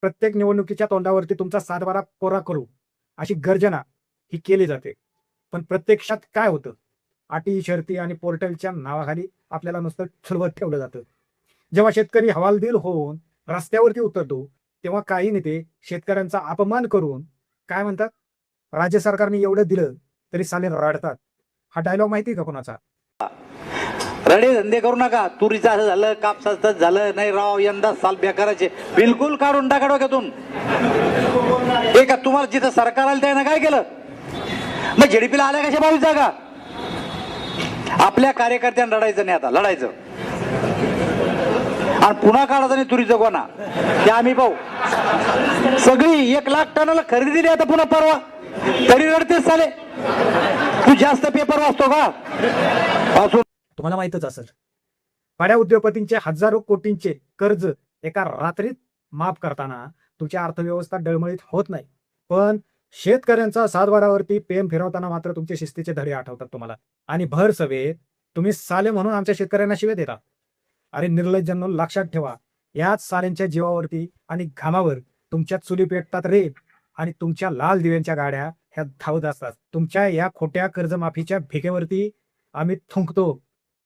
प्रत्येक निवडणुकीच्या तोंडावरती तुमचा 7-12 कोरा करू अशी गर्जना ही केली जाते, पण प्रत्यक्षात काय होतं? अटी शर्ती आणि पोर्टलच्या नावाखाली आपल्याला नुसतं ठरवत ठेवलं जातं. जेव्हा शेतकरी हवालदिल होऊन रस्त्यावरती उतरतो, तेव्हा काही नेते शेतकऱ्यांचा अपमान करून काय म्हणतात, राज्य सरकारने एवढं दिलं तरी साले रडतात. हा डायलॉग माहिती का कोणाचा? रडे धंदे करू नका. तुरीचं असं झालं, कापसाचं झालं नाही राव, यंदा साल बेकाराचे. बिलकुल काढून टाका डोक्यातून. हे का तुम्हाला जिथं सरकार आलं त्यानं काय केलं? मग जेडीपीला आल्या कशा 22 जागा? आपल्या कार्यकर्त्यांना लढायचं नाही, आता लढायचं आणि पुन्हा काढायचं नाही तुरीचं गोणा. ते आम्ही पाहू. सगळी 1 लाख टनाला खरेदी दिली आता पुन्हा परवा, तरी रडतेच साले. तू जास्त पेपर वाचतो का? वाचून तुम्हाला माहितच असेल, बड्या उद्योगपतींचे हजारो कोटींचे कर्ज एका रात्रीत माफ करताना तुमची अर्थव्यवस्था डळमळीत होत नाही, पण शेतकऱ्यांचा 7-12वरती पेन फिरवताना मात्र तुमचे शिस्तीचे धडे आठवतात तुम्हाला. आणि भर सभेत तुम्ही साले म्हणून आमच्या शेतकऱ्यांना शिवे देता. अरे निर्लज्जांनो, लक्षात ठेवा, याच साल्यांच्या जीवावरती आणि घामावर तुमच्या चुली पेटतात रे, आणि तुमच्या लाल दिव्यांच्या गाड्या ह्या धावत असतात. तुमच्या या खोट्या कर्जमाफीच्या भिकेवरती आम्ही थुंकतो.